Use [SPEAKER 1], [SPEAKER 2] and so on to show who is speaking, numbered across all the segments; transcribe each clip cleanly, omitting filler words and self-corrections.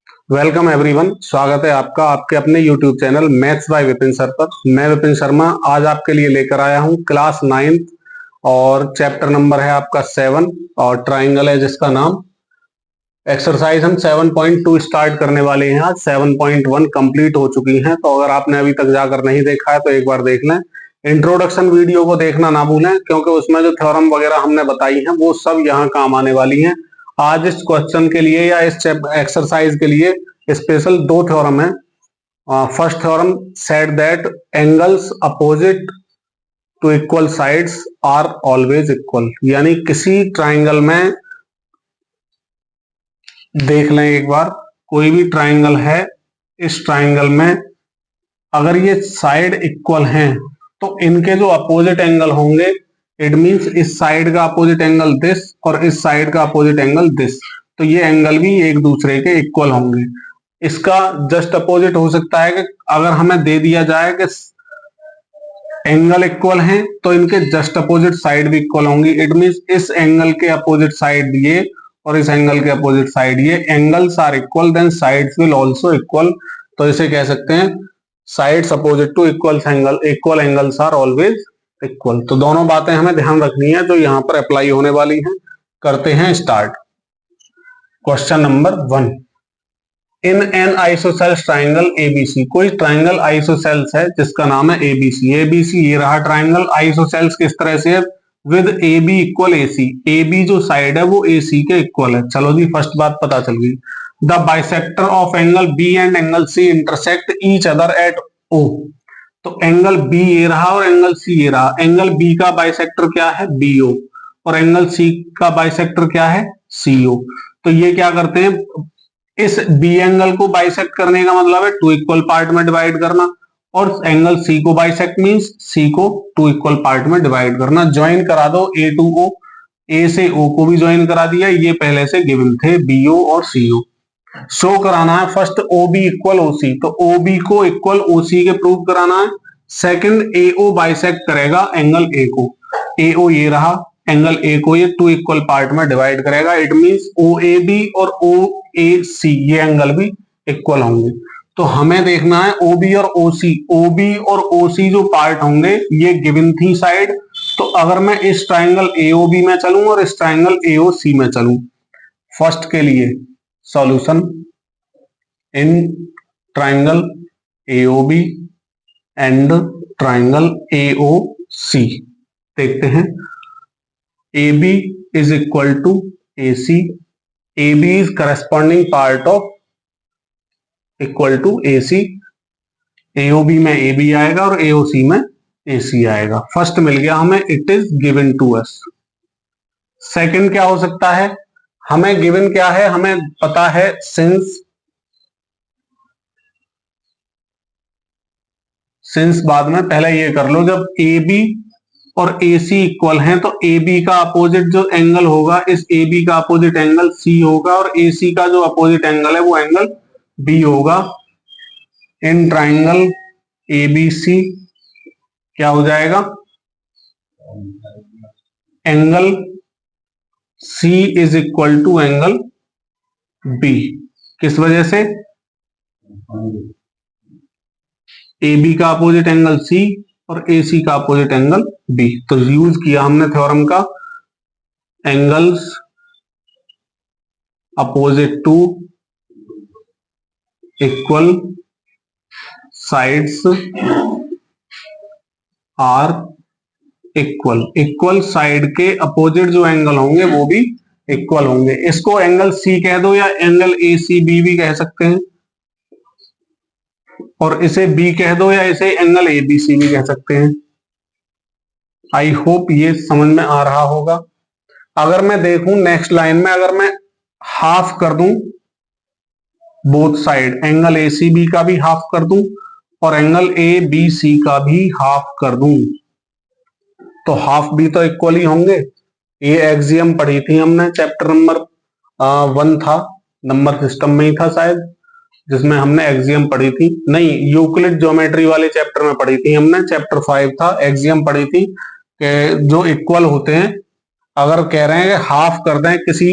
[SPEAKER 1] Welcome everyone, स्वागत है आपका आपके अपने YouTube channel maths by Vipin sir पर। मैं विपिन शर्मा आज आपके लिए लेकर आया हूं क्लास 9th और चैप्टर नंबर है आपका 7 और ट्राइंगल है जिसका नाम। एक्सरसाइज हम 7.2 स्टार्ट करने वाले हैं। आज 7.1 कंप्लीट हो चुकी हैं, तो अगर आपने अभी तक जाकर नहीं देखा है तो एक बार देख लें। इंट्रोडक्शन वीडियो को देखना ना भूलें, क्योंकि उसमें जो थ्योरम वगैरह हमने बताई हैं वो सब यहाँ काम आने वाली हैं। आज इस क्वेश्चन के लिए या इस एक्सरसाइज के लिए स्पेशल दो थ्योरम है। First theorem said that angles opposite to equal sides are always equal, यानी किसी ट्राइंगल में देख लें एक बार, कोई भी ट्राइंगल है, इस ट्राइंगल में अगर ये साइड इक्वल हैं तो इनके जो अपोजिट एंगल होंगे, इट मींस इस साइड का अपोजिट एंगल दिस और इस साइड का अपोजिट एंगल दिस, तो ये एंगल भी एक दूसरे के इक्वल होंगे। इसका जस्ट अपोजिट हो सकता है कि अगर हमें दे दिया जाए कि एंगल इक्वल हैं तो इनके जस्ट अपोजिट साइड भी इक्वल होंगी। इट मींस इस एंगल के अपोजिट साइड ये और इस एंगल के अपोजिट साइड ये, angles are equal then sides will also equal. तो इसे कह सकते हैं sides opposite to equal angles are always equal. तो दोनों बातें हमें ध्यान रखनी है जो यहाँ पर अप्लाई होने वाली हैं। करते हैं start. Question number 1, in an isosceles triangle ABC, कोई ट्राइंगल आइसोसेल्स है जिसका नाम है एबीसी। एबीसी ये रहा ट्राइंगल। आइसोसेल्स किस तरह से है? With A B equal A C, A B जो साइड है वो ए सी के इक्वल है। चलो जी, फर्स्ट बात पता चल गई। The bisector of angle B and angle C intersect each other at O, तो एंगल बी ये रहा और एंगल सी ये रहा। एंगल बी का बाइसेक्टर क्या है? बी ओ, और एंगल सी का बाइसेक्टर क्या है? सी ओ। तो ये क्या करते हैं, इस बी एंगल को बाइसेक्ट करने का मतलब है टू इक्वल पार्ट में डिवाइड करना, और एंगल सी को बाइसेक्ट मींस सी को टू इक्वल पार्ट में डिवाइड करना। ज्वाइन करा दो ए टू ओ, ए से ओ को भी ज्वाइन करा दिया, ये पहले से गिवन थे बी ओ और सी ओ। शो कराना है first O B equal O C, तो ओ बी को इक्वल ओ सी के प्रूव कराना है। सेकंड ए ओ बाइसेक्ट करेगा एंगल ए को, ए ओ ये रहा, एंगल ए को ये टू इक्वल पार्ट में डिवाइड करेगा। It means O A B और ओ ए सी ये एंगल भी इक्वल होंगे। तो हमें देखना है ओ बी और ओ सी। ओ बी और ओ सी जो पार्ट होंगे ये गिवन थी साइड। तो अगर मैं इस ट्राइंगल ए ओ बी में चलूं और इस ट्राइंगल ए ओ सी में चलूं, फर्स्ट के लिए solution in triangle AOB and triangle AOC देखते हैं। AB is equal to AC, AB is corresponding part of equal to AC, AOB में AB आएगा और AOC में AC आएगा। फर्स्ट मिल गया हमें, it is given to us. Second क्या हो सकता है? हमें गिवन क्या है? हमें पता है सिंस बाद में पहले ये कर लो, जब ए बी और ए सी इक्वल हैं तो ए बी का अपोजिट जो एंगल होगा, इस ए बी का अपोजिट एंगल सी होगा, और ए सी का जो अपोजिट एंगल है वो एंगल बी होगा। In triangle A B C क्या हो जाएगा? Angle C is equal to angle B. किस वजह से? ए बी का अपोजिट एंगल सी और ए सी का अपोजिट एंगल बी। तो यूज किया हमने थ्योरम का, angles opposite to equal sides are equal. Equal side के अपोजिट जो एंगल होंगे वो भी इक्वल होंगे। इसको एंगल सी कह दो या एंगल ए सी बी भी कह सकते हैं, और इसे बी कह दो या इसे एंगल ए बी सी भी कह सकते हैं। आई होप ये समझ में आ रहा होगा। अगर मैं देखूं नेक्स्ट लाइन में, अगर मैं हाफ कर दूं both side, angle A C B का भी हाफ कर दूं और एंगल ए बी सी का भी हाफ कर दूं, तो हाफ भी तो इक्वल ही होंगे। ये एक्सियम पढ़ी थी हमने, चैप्टर नंबर 1 था, नंबर सिस्टम में ही था शायद, जिसमें हमने एक्सियम पढ़ी थी। नहीं, यूक्लिड ज्योमेट्री वाले चैप्टर में पढ़ी थी हमने, चैप्टर 5 था, एक्सियम पढ़ी थी कि जो इक्वल होते हैं, अगर कह रहे हैं कि हाफ कर दें किसी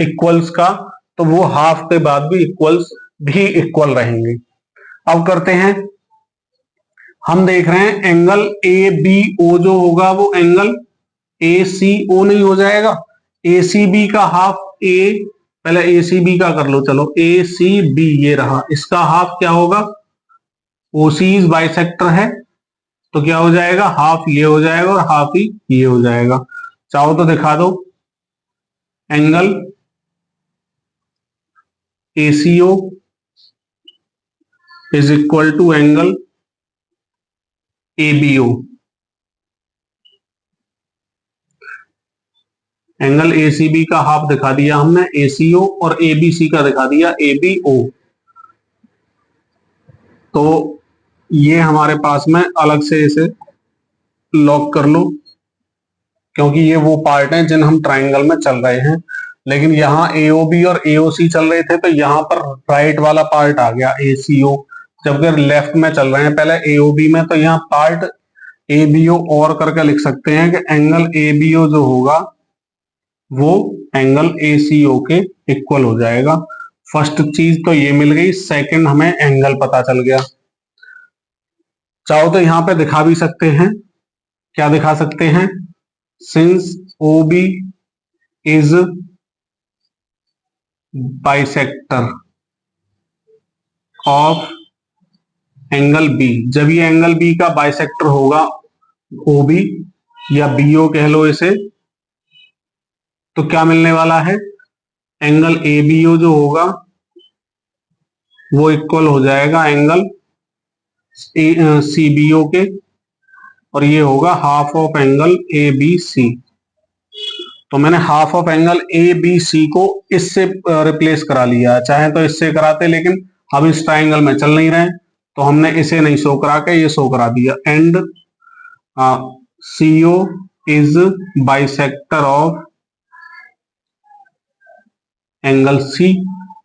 [SPEAKER 1] इक्वल्स का, तो वो हाफ के बाद भी इक्वल्स भी इक्वल रहेंगे। अब करते हैं, हम देख रहे हैं एंगल ए बी ओ जो होगा वो एंगल ए सी ओ नहीं हो जाएगा। ए सी बी का हाफ ए, पहले ए सी बी का कर लो, चलो ए सी बी ये रहा, इसका हाफ क्या होगा, ओ सी इज बाइसेक्टर है तो क्या हो जाएगा, हाफ ये हो जाएगा और हाफ ही ये हो जाएगा। चाहो तो दिखा दो, angle A C O is equal to angle A B O. Angle A C B का हाफ दिखा दिया हमने ए सी ओ और ए बी सी का दिखा दिया ए बी ओ। तो ये हमारे पास में अलग से इसे लॉक कर लो, क्योंकि ये वो पार्ट हैं जिन हम ट्राइंगल में चल रहे हैं। लेकिन यहाँ AOB और AOC चल रहे थे तो यहाँ पर राइट वाला पार्ट आ गया ACO, जबकि लेफ्ट में चल रहे हैं पहले AOB में, तो यहाँ पार्ट ABO और करके लिख सकते हैं कि एंगल ABO जो होगा वो एंगल ACO के इक्वल हो जाएगा। फर्स्ट चीज तो ये मिल गई, सेकंड हमें एंगल पता चल गया। चाहो तो यहाँ पे दिखा भी सकते हैं, क्या दिखा सकते हैं, since OB is bisector of angle B. जब ये एंगल बी का बाइसेक्टर होगा OB या BO कह लो इसे, तो क्या मिलने वाला है, एंगल ABO जो होगा वो इक्वल हो जाएगा एंगल CBO के, और ये होगा हाफ ऑफ एंगल ABC। तो मैंने हाफ ऑफ एंगल ABC को इससे रिप्लेस करा लिया, चाहे तो इससे कराते, लेकिन अब इस ट्राइंगल में चल नहीं रहे तो हमने इसे नहीं शो करा के ये शो करा दिया। And CO is bisector of angle C।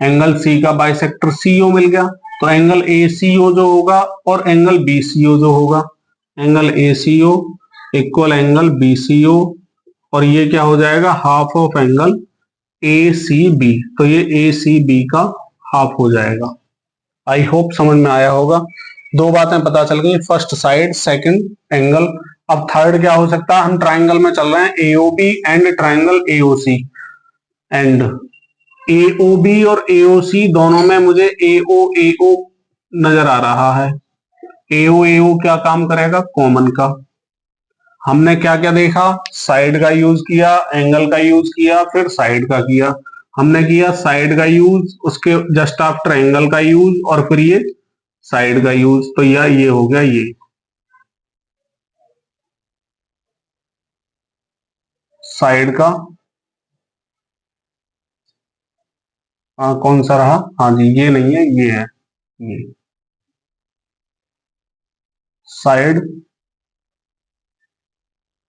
[SPEAKER 1] Angle C का बाइसेक्टर CO मिल गया, तो एंगल ACO जो होगा और एंगल BCO जो होगा, angle ACO equal angle BCO, और ये क्या हो जाएगा, हाफ ऑफ एंगल ACB। तो ये ACB का हाफ हो जाएगा। आई होप समझ में आया होगा। दो बातें पता चल गई, फर्स्ट साइड, सेकंड एंगल। अब थर्ड क्या हो सकता है, हम ट्राइंगल में चल रहे हैं AOB and triangle AOC, and AOB और AOC दोनों में मुझे AO नजर आ रहा है। AO क्या काम करेगा, कॉमन का। हमने क्या क्या देखा, साइड का यूज किया, एंगल का यूज किया, फिर साइड का किया। हमने किया साइड का यूज, उसके जस्ट आफ्टर एंगल का यूज, और फिर ये साइड का यूज। तो ये हो गया ये साइड का। कौन सा रहा, हाँ जी ये नहीं है, ये है, ये साइड,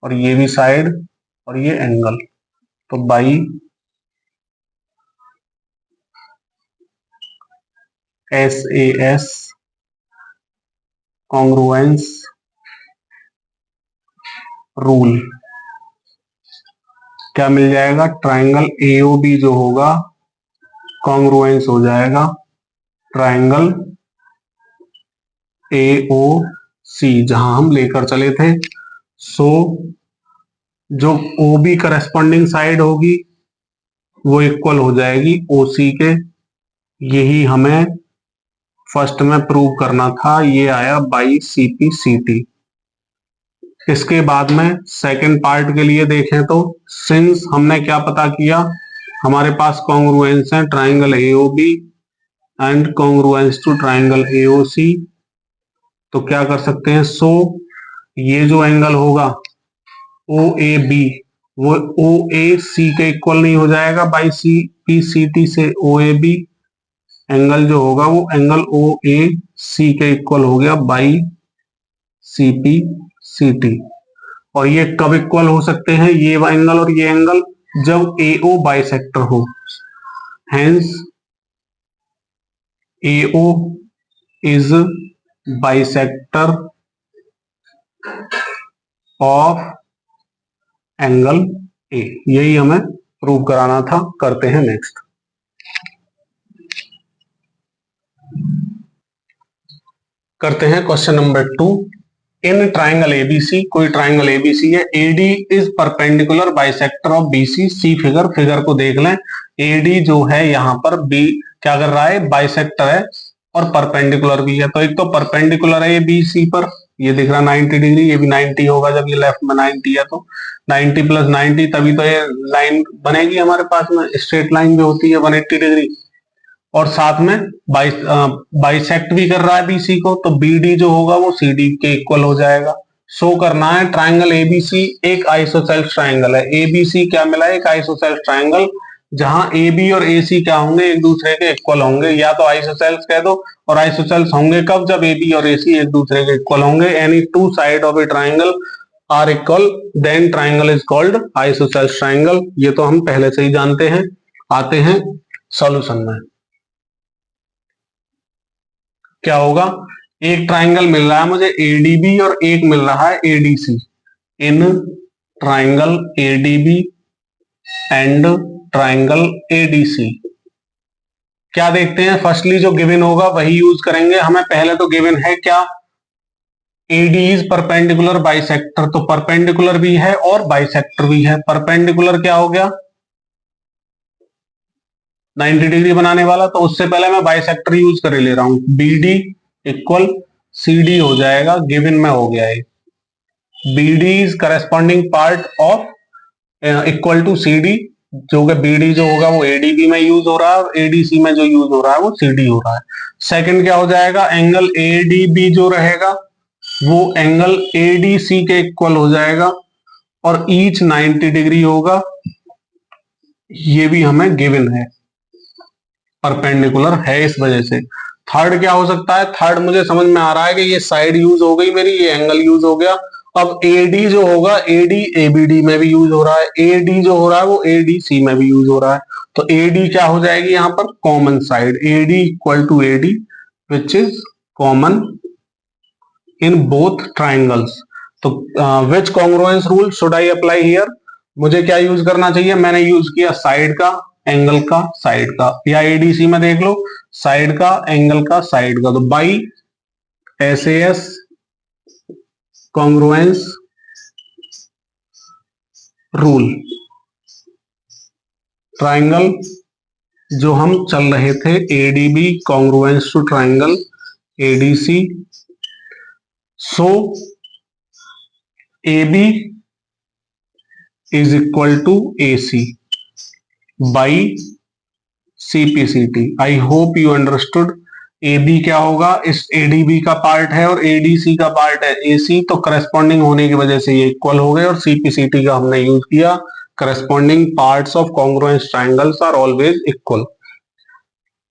[SPEAKER 1] और ये भी साइड, और ये एंगल। तो बाई SAS कॉन्ग्रुएंस रूल क्या मिल जाएगा, ट्राइंगल AOB जो होगा कॉन्ग्रुएंस हो जाएगा ट्राइंगल AOC, जहां हम लेकर चले थे। सो जो OB करस्पॉन्डिंग साइड होगी वो इक्वल हो जाएगी OC के। यही हमें फर्स्ट में प्रूव करना था, ये आया बाई CPCT। इसके बाद में सेकंड पार्ट के लिए देखें तो, सिंस हमने क्या पता किया, हमारे पास कॉन्ग्रुएंस है triangle AOB and congruence to triangle AOC, तो क्या कर सकते हैं, सो ये जो एंगल होगा OAB वो OAC के इक्वल नहीं हो जाएगा बाई CPCT से। OAB एंगल जो होगा वो एंगल OAC के इक्वल हो गया बाई CPCT। और ये कब इक्वल हो सकते हैं, ये एंगल और ये एंगल, जब AO बाइसेक्टर हो। Hence AO is bisector of angle A। यही हमें प्रूव कराना था। करते हैं नेक्स्ट। करते हैं question number 2। In triangle ABC, कोई ट्राइंगल एबीसी है, AD is perpendicular bisector of BC. See figure, figure को देख लें। एडी जो है यहाँ पर बी क्या कर रहा है, बाइसेक्टर है और परपेंडिकुलर भी है। तो एक तो परपेंडिकुलर है ये बीसी पर, ये दिख रहा 90 डिग्री, ये भी 90 होगा जब ये लेफ्ट में 90 है तो 90 प्लस 90, तभी तो ये लाइन बनेगी हमारे पास में, स्ट्रेट लाइन जो होती है 180 डिग्री। और साथ में बाइसेक्ट भी कर रहा है बीसी को, तो बीडी जो होगा वो सीडी के इक्वल हो जाएगा। शो करना है ट्राइंगल एबीसी एक आइसोसेल्स ट्राइंगल है। एबीसी क्या मिला है, एक आइसोसेल्स ट्राइंगल, जहां ए बी और ए सी क्या होंगे, एक दूसरे के इक्वल होंगे। या तो आइसोसेल्स कह दो, और आइसोसेल्स होंगे कब, जब ए बी और ए सी एक दूसरे के इक्वल होंगे। Any two side of a triangle are equal, then triangle is called isosceles triangle. ये तो हम पहले से ही जानते हैं। आते हैं सॉल्यूशन में। क्या होगा, एक ट्राइंगल मिल रहा है मुझे एडीबी और एक मिल रहा है ADC. In triangle ADB and triangle ADC क्या देखते हैं, फर्स्टली जो गिवन होगा वही यूज करेंगे। हमें पहले तो गिवन है क्या, एडी इज परपेंडिकुलर बाइसेक्टर, तो परपेंडिकुलर भी है और बाइसेक्टर भी है। परपेंडिकुलर क्या हो गया, 90 डिग्री बनाने वाला, तो उससे पहले मैं बाइसेक्टर यूज कर ले रहा हूं। बीडी इक्वल सीडी हो जाएगा, गिवन में हो गया है। BD is corresponding part of equal to CD, जो कि बीडी जो होगा वो एडीबी में यूज हो रहा है, एडीसी में जो यूज हो रहा है वो सीडी हो रहा है। सेकंड क्या हो जाएगा, एंगल एडीबी जो रहेगा वो एंगल एडीसी के इक्वल हो जाएगा और ईच 90 डिग्री होगा। ये भी हमें गिवन है, परपेंडिकुलर है इस वजह से। थर्ड क्या हो सकता है, थर्ड मुझे समझ में आ रहा है कि ये साइड यूज हो गई मेरी, ये एंगल यूज हो गया। अब एडी जो होगा, एडी एबीडी में भी यूज हो रहा है, एडी जो हो रहा है वो एडीसी में भी यूज हो रहा है। तो एडी क्या हो जाएगी यहां पर, common side, AD equal to AD which is common in both triangles. तो which congruence rule should I apply here, मुझे क्या यूज करना चाहिए, मैंने यूज किया साइड का, एंगल का, साइड का, या एडीसी में देख लो, साइड का, एंगल का, साइड का। तो by SAS congruence rule, triangle जो हम चल रहे थे ADB congruence to triangle ADC, so AB is equal to AC by CPCT. I hope you understood. AB क्या होगा, इस ADB का पार्ट है और ADC का पार्ट है AC, तो करस्पॉन्डिंग होने की वजह से ये इक्वल हो गए। और CPCT का हमने यूज किया, corresponding parts of congruence triangles are always equal.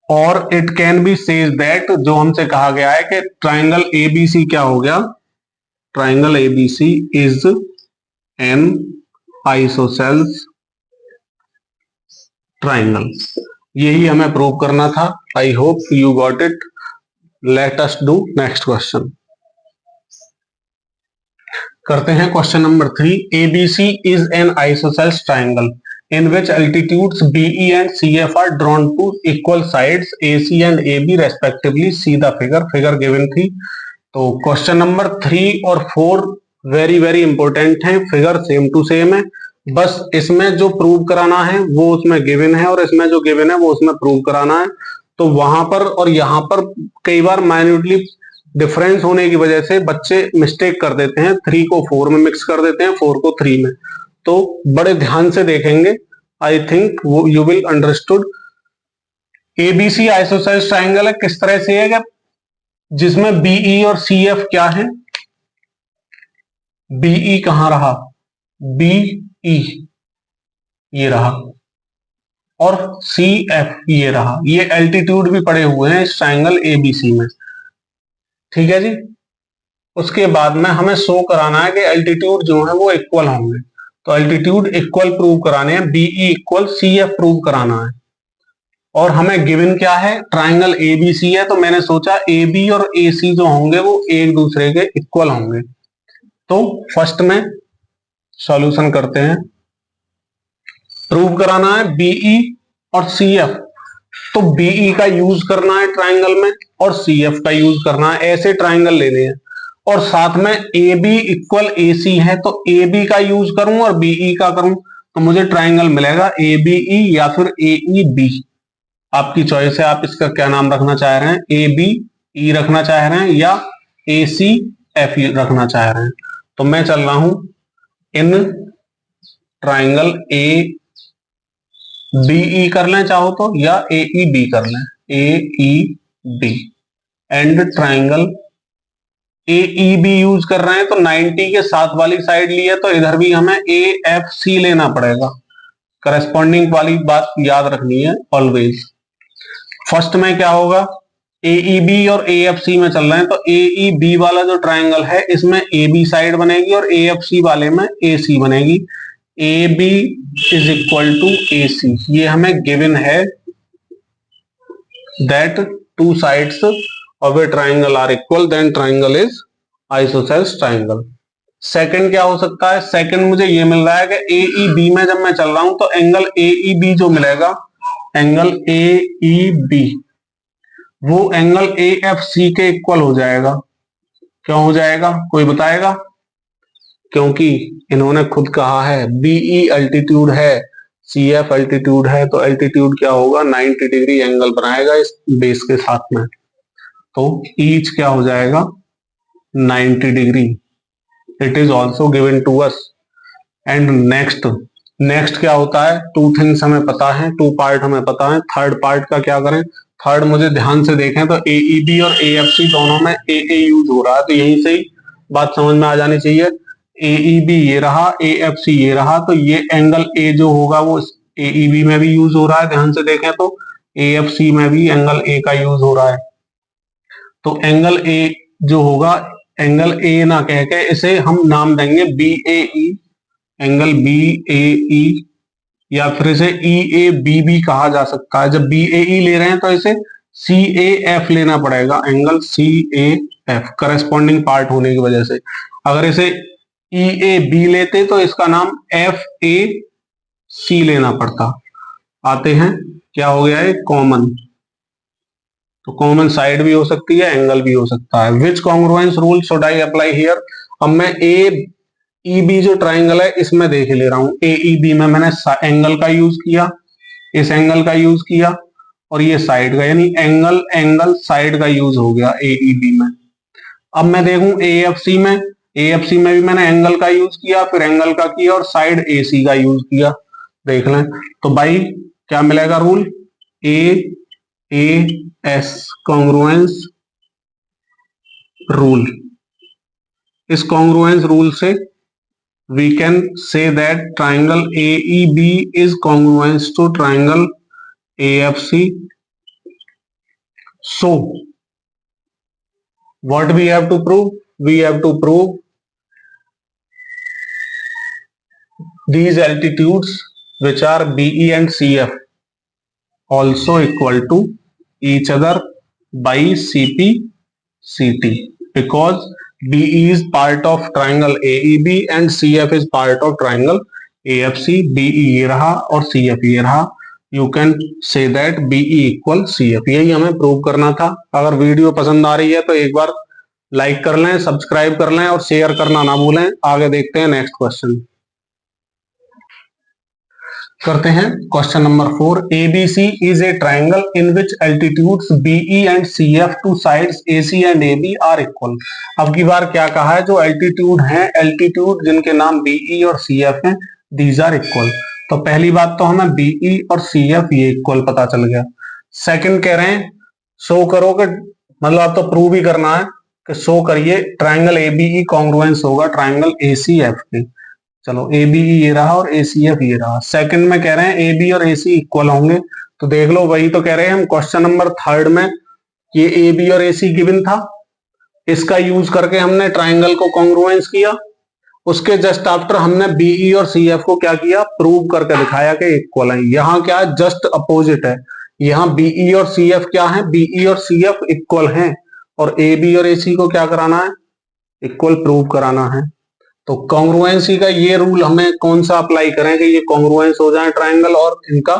[SPEAKER 1] और it can be says that, जो हमसे कहा गया है कि ट्राइंगल ABC क्या हो गया, triangle ABC is an isosceles triangle. यही हमें प्रूव करना था। I hope you got it. Let us do next question. करते हैं question number 3। ABC is an isosceles triangle in which altitudes BE and CF are drawn to equal sides AC and AB respectively. See the figure, figure given थी। तो question number 3 और 4 very very important है, figure same to same है, बस इसमें जो prove कराना है वो उसमें गिवन है और इसमें जो गिवन है वो उसमें प्रूव कराना है। तो वहां पर और यहाँ पर कई बार माइन्यूटली डिफरेंस होने की वजह से बच्चे मिस्टेक कर देते हैं, 3 को 4 में मिक्स कर देते हैं, 4 को 3 में। तो बड़े ध्यान से देखेंगे, I think you will understood. ABC isosceles triangle है, किस तरह से है, जिसमें बीई और सीएफ क्या है, बीई कहां रहा, बीई ये रहा और सीएफ ये रहा, ये एल्टीट्यूड भी पड़े हुए हैं इस ट्राइंगल एबीसी में। ठीक है जी। उसके बाद में हमें शो कराना है कि एल्टीट्यूड जो है वो इक्वल होंगे, तो एल्टीट्यूड इक्वल प्रूव कराने हैं, बीई इक्वल सीएफ प्रूव कराना है। और हमें गिवन क्या है, ट्राइंगल एबीसी है, तो मैंने सोचा एबी और एसी जो होंगे वो एक दूसरे के इक्वल होंगे। तो फर्स्ट में सॉल्यूशन करते हैं। प्रूव कराना है बीई और सीएफ, तो बीई का यूज करना है ट्राइंगल में और सीएफ का यूज करना है, ऐसे ट्राइंगल लेने हैं। और साथ में ए बी इक्वल ए सी है, तो ए बी का यूज करूं और बीई का करूं तो मुझे ट्राइंगल मिलेगा ए बी ई या फिर ए ई बी। आपकी चॉइस है, आप इसका क्या नाम रखना चाह रहे हैं, ए बी ई रखना चाह रहे हैं या ए सी एफ रखना चाह रहे हैं। तो मैं चल रहा हूं in triangle A B E कर लें चाहो तो, या ए ई बी कर लें, A E B and triangle A E B use कर रहे हैं तो 90 के साथ वाली साइड ली है, तो इधर भी हमें ए एफ सी लेना पड़ेगा। करस्पॉन्डिंग वाली बात याद रखनी है ऑलवेज। फर्स्ट में क्या होगा, ए ई बी और ए एफ सी में चल रहे हैं, तो ए ई बी वाला जो ट्राइंगल है इसमें ए बी साइड बनेगी और ए एफ सी वाले में ए सी बनेगी। A B is equal to A C, ये हमें गिवन है that two sides of a triangle are equal, then triangle is isosceles triangle. Second क्या हो सकता है, सेकंड मुझे ये मिल रहा है कि ए ई बी में जब मैं चल रहा हूं तो एंगल ए ई बी जो मिलेगा, एंगल ए ई बी वो एंगल ए एफ सी के इक्वल हो जाएगा। क्यों हो जाएगा, कोई बताएगा? क्योंकि इन्होंने खुद कहा है बीई अल्टीट्यूड है, सी एफ अल्टीट्यूड है, तो अल्टीट्यूड क्या होगा, 90 डिग्री एंगल बनाएगा इस बेस के साथ में। तो ईच क्या हो जाएगा, 90 degree. It is also given to us. And next क्या होता है, टू थिंग्स हमें पता है, टू पार्ट हमें पता है, थर्ड पार्ट का क्या करें। थर्ड मुझे ध्यान से देखें तो ए ई बी और ए एफ सी दोनों में ए ए यूज हो रहा है, तो यहीं से ही बात समझ में आ जानी चाहिए। ए ई बी ये रहा, ए एफ सी ये रहा, तो ये एंगल ए जो होगा वो ए ई बी में भी यूज हो रहा है, ध्यान से देखें तो ए एफ सी में भी एंगल ए का यूज हो रहा है। तो एंगल ए जो होगा, एंगल ए ना कह के इसे हम नाम देंगे बी ए ई, एंगल बी ए ई, या फिर इसे ई ए बी भी कहा जा सकता है। जब बी ए ई ले रहे हैं तो इसे सी ए एफ लेना पड़ेगा, angle C A F corresponding part होने की वजह से। अगर इसे ई ए बी लेते तो इसका नाम एफ ए सी लेना पड़ता। आते हैं, क्या हो गया है, कॉमन। तो कॉमन साइड भी हो सकती है, एंगल भी हो सकता है। Which congruence rule should I apply here. अब मैं ए ई बी जो ट्राइंगल है इसमें देख ले रहा हूं, ए ई बी में मैंने एंगल का यूज किया, इस एंगल का यूज किया, और ये साइड का, यानी एंगल एंगल साइड का यूज हो गया ए ई बी में। अब मैं देखूं ए एफ सी में, ए एफ सी में भी मैंने एंगल का यूज किया, फिर एंगल का किया और साइड ए सी का यूज किया। देख लें तो भाई क्या मिलेगा रूल, ए एस कॉन्ग्रुएंस रूल। इस कॉन्ग्रुएंस रूल से we can say that triangle AEB is congruent to triangle AFC. So what we have to prove, we have to prove these altitudes which are BE and CF also equal to each other by CP CT, because BE is part of triangle AEB and CF is part of triangle AFC. BE ये रहा और CF ये रहा। You can say that BE equal CF। यही हमें prove करना था। अगर वीडियो पसंद आ रही है तो एक बार लाइक कर लें, सब्सक्राइब कर लें और शेयर करना ना भूलें। आगे देखते हैं नेक्स्ट क्वेश्चन करते हैं। Question number 4, ABC is a triangle in which altitudes BE and CF, two sides AC and AB are equal। अब की बार क्या कहा है, जो एल्टीट्यूड हैं, एल्टीट्यूड जिनके नाम BE और CF हैं, these are equal। तो पहली बात तो हमें BE और CF ये इक्वल पता चल गया। सेकंड कह रहे हैं शो करो कि, मतलब आप तो प्रूव ही करना है कि शो करिए ट्राइंगल ABE कॉन्ग्रुएंस होगा ट्राइंगल ACF के। चलो ABE ये रहा और ACF ये रहा। सेकंड में कह रहे हैं AB और AC इक्वल होंगे, तो देख लो वही तो कह रहे हैं हम क्वेश्चन नंबर थर्ड में, ये AB और AC गिवन था, इसका यूज करके हमने ट्राइंगल को कॉन्ग्रुएंस किया। उसके जस्ट आफ्टर हमने BE और CF को क्या किया, प्रूव करके दिखाया कि इक्वल है। यहाँ क्या है, जस्ट अपोजिट है। यहाँ BE और CF क्या है, BE और CF इक्वल हैं और AB और AC को क्या कराना है, इक्वल प्रूव कराना है। तो कॉन्ग्रुएंसी का ये रूल हमें कौन सा अप्लाई करें कि ये कॉन्ग्रुएंस हो जाए ट्राइंगल और इनका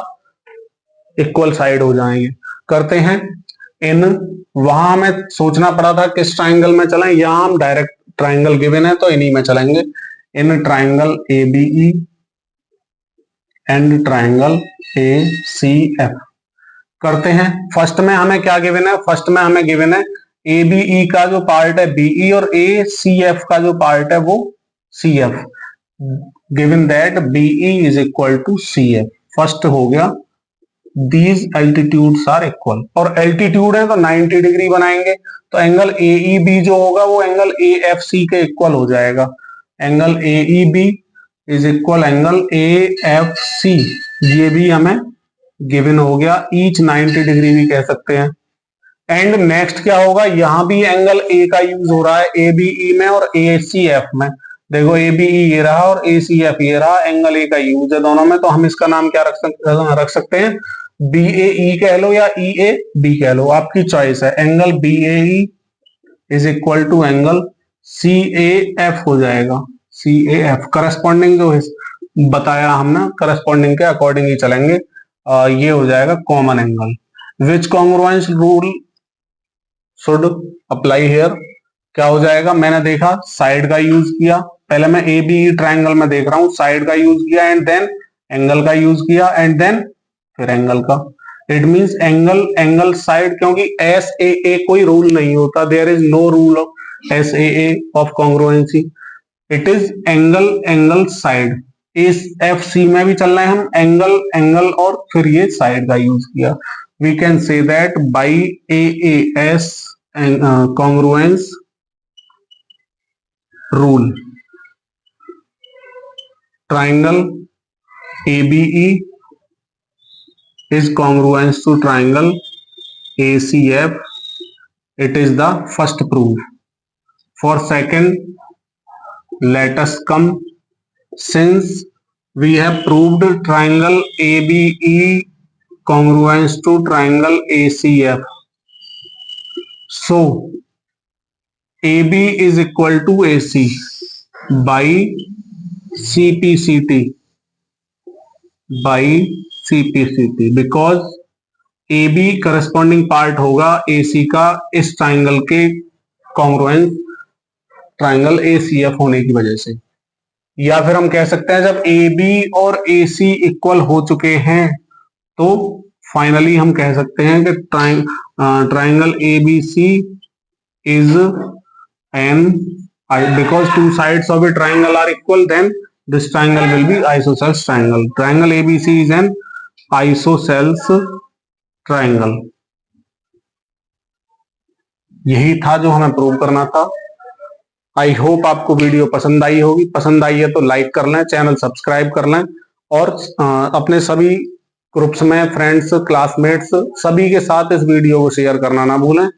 [SPEAKER 1] इक्वल साइड हो जाएंगे। करते हैं। इन वहां हमें सोचना पड़ा था किस ट्राइंगल में चलें, यहां हम डायरेक्ट ट्राइंगल गिवन है तो इन्हीं में चलेंगे। In triangle ABE and triangle ACF करते हैं। फर्स्ट में हमें क्या गिवन है, फर्स्ट में हमें गिवन है एबीई का जो पार्ट है बीई और एसीएफ का जो पार्ट है वो CF. Given that BE is equal to CF. First हो गया दीज एल्टीट्यूड्स आर इक्वल, और एल्टीट्यूड है तो 90 डिग्री बनाएंगे, तो एंगल एईबी जो होगा वो एंगल एएफसी के इक्वल हो जाएगा। Angle AEB is equal angle AFC, ये भी हमें गिवन हो गया, ईच 90 डिग्री भी कह सकते हैं। एंड नेक्स्ट क्या होगा, यहां भी एंगल ए का यूज हो रहा है एबीई में और एसीएफ में। देखो एबीई ये रहा और एसीएफ ये रहा, एंगल ए का यूज है दोनों में, तो हम इसका नाम क्या रख सकते हैं, बीएई कह लो या ईए बी कह लो, आपकी चॉइस है। Angle BAE is equal to angle CAF हो जाएगा। सीएएफ करस्पॉन्डिंग जो बताया हमने, करस्पॉन्डिंग के अकॉर्डिंग ही चलेंगे। ये हो जाएगा common angle. Which congruence rule should apply here, क्या हो जाएगा, मैंने देखा साइड का यूज किया, पहले मैं ए बी ट्राइंगल में देख रहा हूं, साइड का यूज किया एंड देन एंगल का यूज किया एंड देन फिर एंगल का। It means angle angle side, क्योंकि एस ए कोई रूल नहीं होता, there is no rule of S A of congruency, it is angle angle side. इस एफ सी में भी चल रहे हैं हम एंगल एंगल और फिर ये साइड का यूज किया। We can say that by A S congruence rule triangle ABE is congruent to triangle ACF. It is the first proof. For second, let us come, since we have proved triangle ABE congruent to triangle ACF, so AB is equal to AC by CPCT because AB corresponding part होगा AC का इस triangle के congruent triangle ACF होने की वजह से। या फिर हम कह सकते हैं जब AB और AC इक्वल हो चुके हैं तो फाइनली हम कह सकते हैं कि triangle ABC is an, because two sides of a triangle are equal, then this triangle will be isosceles triangle. Triangle ABC is an isosceles triangle. यही था जो हमें प्रूव करना था। आई होप आपको वीडियो पसंद आई होगी, पसंद आई है तो लाइक कर लें, चैनल सब्सक्राइब कर लें और अपने सभी ग्रुप्स में फ्रेंड्स क्लासमेट्स सभी के साथ इस वीडियो को शेयर करना ना भूलें।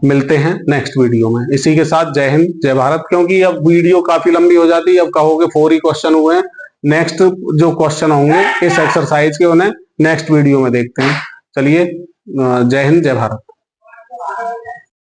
[SPEAKER 1] मिलते हैं नेक्स्ट वीडियो में। इसी के साथ जय हिंद जय भारत। क्योंकि अब वीडियो काफी लंबी हो जाती है, अब कहोगे 4 ही क्वेश्चन हुए हैं, नेक्स्ट जो क्वेश्चन होंगे इस एक्सरसाइज के उन्हें नेक्स्ट वीडियो में देखते हैं। चलिए जय हिंद जय भारत।